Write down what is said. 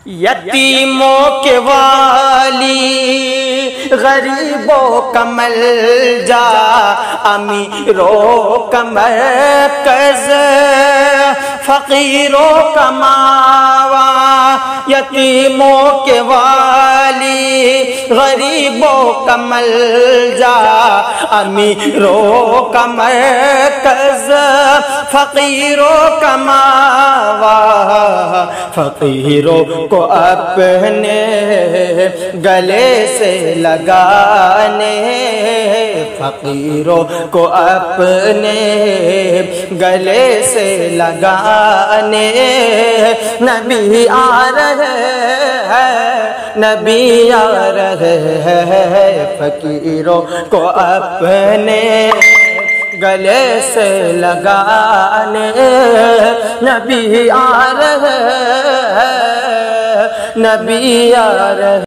یتیموں کے والی غریبوں کا ملجا امیروں کا مرکز فقیروں کا ماوا یتیموں کے والی غریبوں کا ملجا امیروں کا مرکز فقیروں کا ماوا فقیروں کو اپنے گلے سے لگانے فقیروں کو اپنے گلے سے لگانے نبی آ رہے ہیں نبی آ رہے ہیں فقیروں کو اپنے گلے سے لگانے نبی آ رہے ہیں نبی آ رہے